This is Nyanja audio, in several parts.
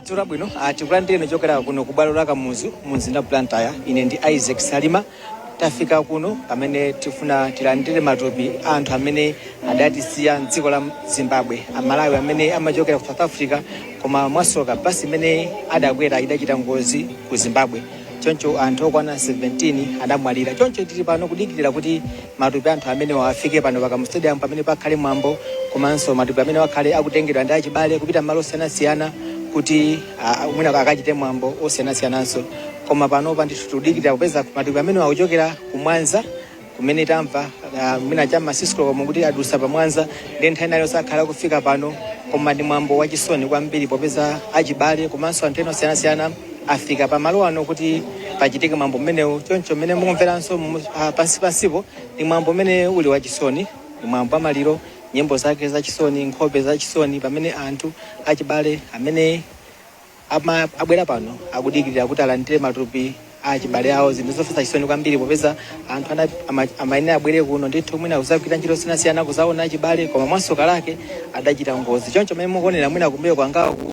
Tura bwino, tikulandire nochokera kuno kubwalo la Kamuzu, mumzinda Blantyre. Ine ndi Isaac Salima. Tafika kuno pamene tifuna tilandire matupi anthu amene adatisiya mdziko la Zimbabwe, amalawi amene amachokera ku South Africa koma mwasoka basi imene adakwera idachita ngozi ku Zimbabwe. Choncho anthu okwana 17 adamwalira. Choncho tili pano kudikirira kuti matupi anthu amene wafike pano Pakamu Stadium pamene pakhale mwambo, komanso matupi amene wakhale akutengedwa ndi achibale kupita malo osiyanasiyana kuti mwina akachite mwambo osiyanasiyananso. Koma pano ndithu tikudikirira kupeza matupi amene akuchokera ku Mwanza kumene tamva mwina cha Masisco koma kuti adusa pa Mwanza ndi nthawi nayo sakhala kufika pano, koma ndi mwambo wachisoni kwambiri popeza achibale komanso anthu ena osiyanasiyana afika pa malo ano kuti pachitike mwambo mmenewu. Choncho mmene mukumveranso pansipo ndi mwambo mmene uli wachisoni, ndi mwambo amaliro, nyimbo zake zachisoni, nkhope zachisoni, pamene anthu achibale amene abwera pano akudikirira kuti alandire matupi achibale awo. Zinthu zofesa chisoni kwambiri popeza anthu amaine abwere kuno ndithu mwina kuzagwira ntchito zosiyanasiyana kuzaona achibale koma mwasoka lake adachita ngozi. Choncho mmene mukuonera mwina kumbuyo kwangaku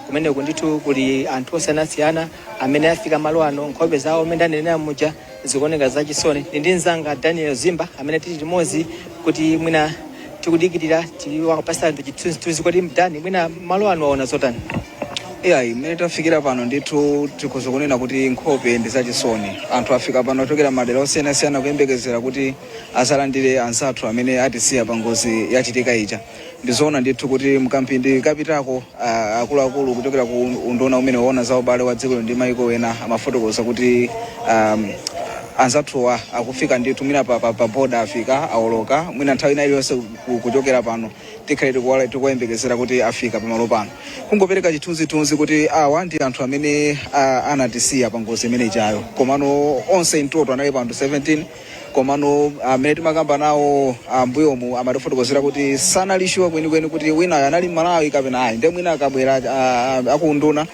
kumene ndithu kuli anthu osiyanasiyana amene afika malo ano, nkhope zawo amene anenera muja zikuoneka zachisoni. Ndi mzanga Daniel Zimba amene tili limodzi kuti mwina tikudikirira tiwapasa anthu chithunzi kuti mdani mwina malo ano aona zotani. Imene tafikira pano ndithu tikuzokunena kuti nkhope ndi zachisoni. Anthu afika pano ochokera madera osiyanasiyana kuyembekezera kuti azalandire anzathu amene atisiya pa ngozi yachitika ija. Ndizoona ndithu kuti mkampindi kapitako akuluakulu kuchokera ku unduna umene waona za ubale wa dziko ndi maiko ena amafotokoza kuti anzathuwa akufika ndithu mwina pa boda afika aoloka mwina nthawi ina iliyonse kuchokera pano tikhale tikuyembekezera kuti afika pamalo pano. Kungopereka chithunzithunzi kuti awa ndi anthu amene anatisiya pa ngozi imene ijayo, komano onse mtoto anali pa anthu 17. Komano amene timakamba nawo ambuyomu amatifotokozera kuti sanalishiwa kwenikweni kuti wina anali Malawi kapena ayi, ndi mwina akabwera akunduna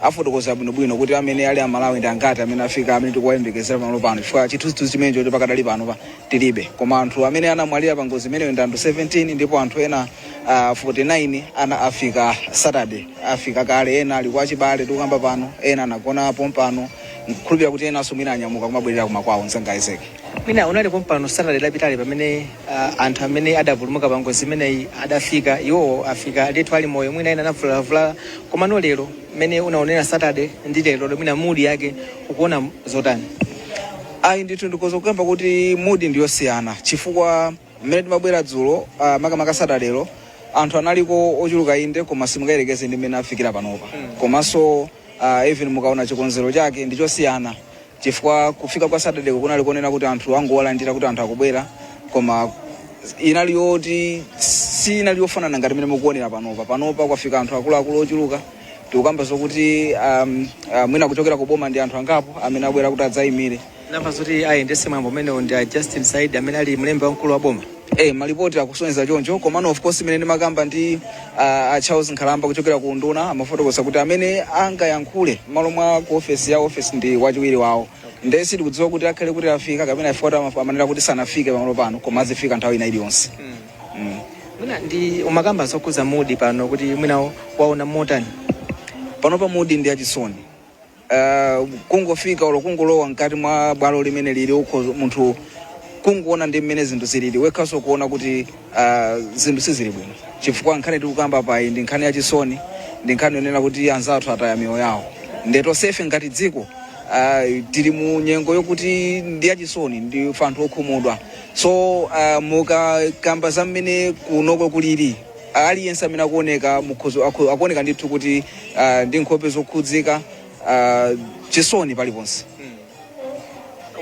afotokoza bwinobwino kuti amene ali Malawi ndi angati amene afika amene tikuwayembekezera pamalo pano, chifukwa chithunzithunzi chimene choti pakadali pano tilibe. Koma anthu amene anamwalira pa ngozi imeneyo ndi anthu 17 ndipo anthu ena 49 ana afika Saturday, afika kale, ena ali kwa chibale tikukamba pano, ena anagona pompano, nkhulupira kuti ena asumira anyamuka kumabwerera kumakwawo nsangayizeke. Mwina unali pompano Saturday lapitali pamene anthu amene adavulumuka pa ngozi imeneyi adafika, iwo afika ndithu ali moyo, mwina ena anavulalavula. Komano lero mmene unaonera Saturday ndi lero mwina mudi yake ukuona zotani? Ndithu ndikozokamba kuti mudi ndiyosiyana, chifukwa mmene timabwera dzulo makamaka Saturday anthu analiko ochuluka inde, koma simungayerekeze ndi mmene afikira panopa. Komanso even mukaona chikonzero chake ndichosiyana, chifukwa kufika kwa Saturday kunali kuonera kuti anthu angowalandira kuti anthu akubwera, koma inali yoti sinali yofanana ngati mmene mukuonera panopa kwafika anthu akuluakulu ochuluka. Tikukamba zokuti mwina kuchokera ku boma ndi anthu angapo amene abwera kuti adzayimire. Namba zoti ayendese mwambo umene ndi Justin Said amene ali mlembi wamkulu wa boma. Malipoti akusonyeza choncho, komano of course imene ndimakamba ndi Charles Nkhalamba kuchokera ku unduna amafotokoza kuti amene angayankhule malo mwa ku office ndi wachiwiri wawo. Ndesi tikudziwa kuti akhale kuti afika kapena afika amanena kuti sanafike pamalo pano, koma azifika nthawi ina iliyonse. Mwina ndi umakamba zokuza mudi pano kuti mwina waona motani? Panopa mudi ndi achisoni. Kungofika olo kungolowa mkati mwa bwalo limene lili uko munthu kungoona ndi mmene zinthu zilili wekhaso kuona kuti zinthu sizili bwino, chifukwa nkhani tikukamba payi ndi nkhani yachisoni, ndi nkhani yonena kuti anzathu ataya miyoyo yawo. Ndeto sefe ngati dziko tili mu nyengo yokuti ndi yachisoni, ndi anthu okhumudwa. So mukakamba za mmene kunoko kulili aliyense amene akuoneka mukhozo akuoneka ndithu kuti ndi nkhope zokhudzika, chisoni paliponse.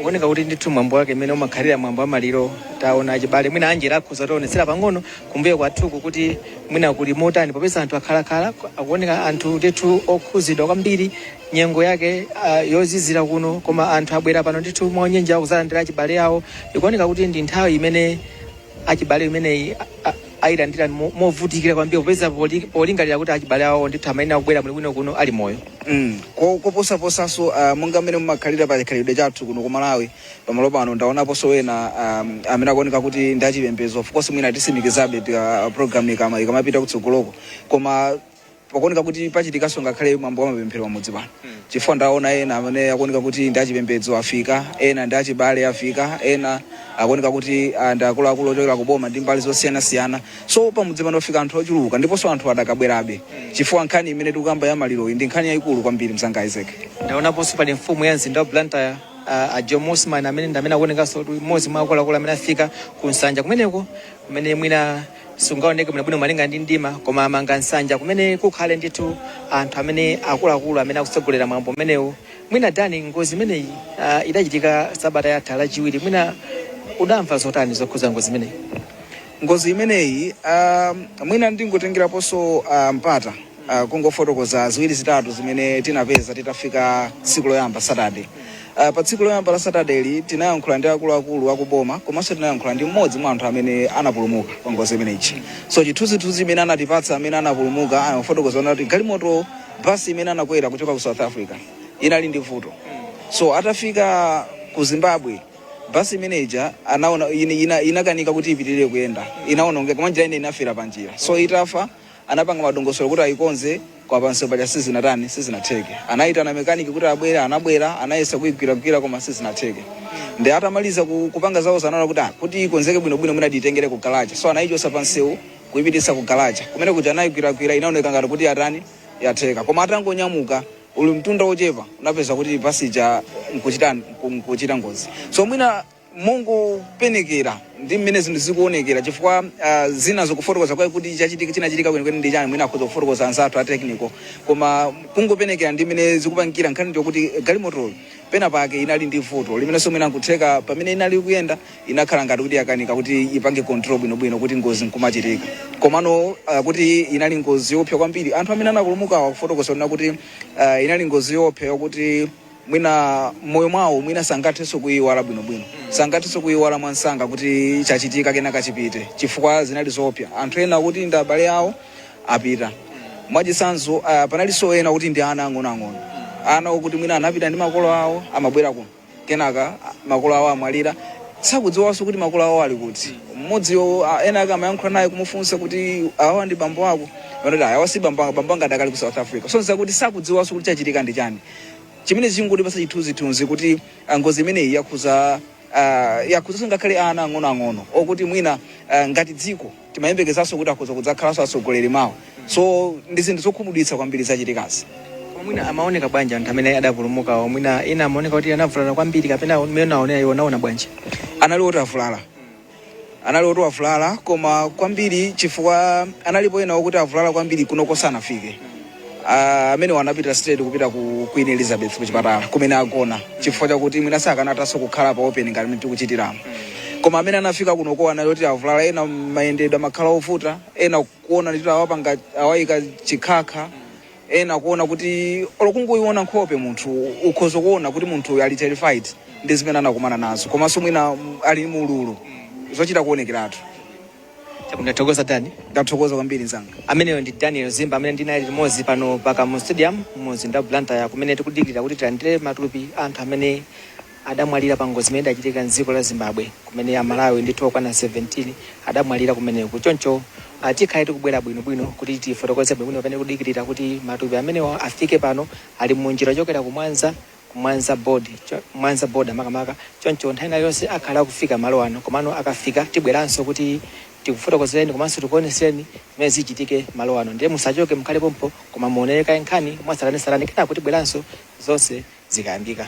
Kuoneka kuti ndithu mwambo wake mmene umakhalira mwambo amaliro taona achibale mwina Angela akhuza tionetsera pang'ono kumbuyo kwathuku kuti mwina kuli motani popeza anthu akhalakhala akuoneka anthu ndithu okhuzidwa kwambiri nyengo yake yozizira kuno, koma anthu abwera pano ndithu mwaonyenja kuzalandira achibale yawo. Ikuoneka kuti ndi nthawi imene achibale imeneyi ayilandira movutikira kwambiri popeza polingalira kuti achibale awo ndithu amayenera kubwera bwino kuno ali moyo. Koposaposaso monga mmene mumakhalira pa chikhalidwe chathu kuno ku Malawi pamalo pano ndaonaponso wena amene akuoneka kuti ndi achipembedzo. Of course mwina tisimikizabe program ikamapita kutsogoloko, koma pakuoneka kuti pachitikaso ngakhale mwambo wa mapemphero pamudzi pano chifukwa ndaona ena amene akuoneka kuti ndi achipembedzo afika, ena ndi achibale afika, ena akuoneka kuti ndi akuluakulu ochokera kuboma ndi mbali zosiyanasiyana. So pamudzi pano afika anthu ochuluka ndiponso anthu adakabwerabe chifukwa nkhani imene tikukamba ya maliroyi ndi nkhani yayikulu kwambiri mzanga Isaac. Ndaonaponso pali mfumu ya mzinda wa Blantyre a John Mosman amene akuonekanso mmodzi mwa akuluakulu amene afika ku nsanja kumeneko kumene mwina sungaoneke bwino malinga ndi ndima koma amanga nsanja kumene kukhale ndithu anthu amene akuluakulu amene akusogolera mwambo umenewu. Mwina Dani, ngozi imeneyi idachitika sabata yatha lachiwiri, mwina udamva zotani zokhuza ngozi imeneyi? Ngozi imeneyi mwina ndingotengeraponso mpata kungofotokoza ziwiri zitatu zimene tinapeza titafika tsiku loyamba Saturday. Pa tsiku loyamba la Saturday tinayankhula ndi akuluakulu akuboma komanso tinayankhula ndi mmodzi mwa anthu amene anapulumuka pa ngozi imeneyi. So chithunzithunzi imene anatipatsa amene anapulumuka anafotokoza kuti galimoto basi imene anakwera kuchoka ku South Africa inali ndi vuto. So atafika ku Zimbabwe basi manager anaona inakanika kuti ipitirire kuyenda, inaononga koma njira ine inafira pa njira. So itafa anapanga madongosolo kuti ayikonze kwa pansi paja sizinatheke. Anaitana mekaniki kuti abwere, anabwera, anayesa kuyigwira koma sizinatheke. Ndi atamaliza kupanga zawo zanaona kuti ikonzeke bwinobwino mwina ditengere ku garaja. So anayichosa pansewu kuyipitisa ku garaja. Kumene kuja anayigwira inaoneka ngati kuti atani yatheka. Koma atangonyamuka uli mtunda ochepa unapeza kuti pasija nkuchita ngozi. So mwina Mungu penekera ndi mmene zinthu zikuonekera chifukwa zina zokufotokoza kwa kuti chinachitika kwenikweni ndi chani mwina akhoza kufotokoza anzathu a technical koma kungopenekera ndi mmene zikupangira nkhani ndi kuti galimoto pena pake inali ndi vuto limenenso mwina nkutheka pamene inali kuyenda inakhala ngati kuti yakanika kuti ipange control bwinobwino kuti ngozi nkumachitika. Komano kuti inali ngozi yopsa kwambiri anthu amene anapulumuka akufotokoza kuti inali ngozi yopsa kuti mwina moyo mwawo mwina sangathenso kuyiwala bwinobwino, sangathenso kuyiwala mwansanga kuti chachitika kena kachipite chifukwa zinali zopsa. Anthu ena kuti ndi abale awo apita mwachisanzo, panalinso ena kuti ndi ana ang'onoang'ono, ana okuti mwina anapita ndi makolo awo amabwera kuno kenaka makolo awo amwalira sakudziwanso kuti makolo awo ali kuti. Mmodziyo ena akamayankhula naye kumufunsa kuti awa ndi bambo ako vanoti awa si bambo anga adakali ku South Africa. So nzakuti sakudziwanso kuti chachitika ndi chani. Chimene chingoti pasa chithunzithunzi kuti ngozi imeneyi yakhuza ngakhale ana ang'onoang'ono okuti mwina ngati dziko timayembekezanso kuti akhoza kudzakhalanso atsogoleri mawo. So ndi zinthu zokhumudwitsa kwambiri zachitikazi. Mwina amaoneka bwanji anthu amene adapulumuka mwina ena amaoneka kuti anavulala kwambiri kapena mmene aona bwanji? Anali oti avulala koma kwambiri chifukwa analipo ena okuti avulala kwambiri kuno sanafike. Amene wanapita straight kupita ku Queen Elizabeth ku chipatala kumene agona chifukwa chakuti mwina sakanataso kukhala pa open ngati tikuchitiramo. Koma amene anafika kunoko anali avulala, ena mayendedwe amakhala ovuta, ena kuona kuti awapanga awayika chikhakha, ena kuona kuti olokungoyiona nkhope munthu ukhoza kuona kuti munthu ali terrified ndi zimene anakumana nazo komanso mwina ali mululu zochita kuonekeratu. Ndathokoza Dani. Ndathokoza kwambiri nzanga. Ameneyo ndi Daniel Zimba amene ndinali limodzi pano paka mu stadium mu mzinda wa Blantyre kumene tikudikirira kuti tilandire matupi anthu amene adamwalira pa ngozi imene idachitika m'dziko la Zimbabwe kumene Amalawi ndithu okwana 17 adamwalira kumeneko. Choncho tikhale tikubwera bwinobwino kuti tifotokoze bwinobwino pamene tikudikirira kuti matupi amenewo afike pano ali mu njira yochokera Mwanza board makamaka. Choncho nthawi yonse akhala kufika malo ano komano akafika tibweranso kuti tikufotokozereni komanso tikuoneseni zimene zichitike malo ano. Ndiye musachoke mukhale pompo koma muoneka nkhani mwasalanensalane kenako tibweranso zonse zikayambika.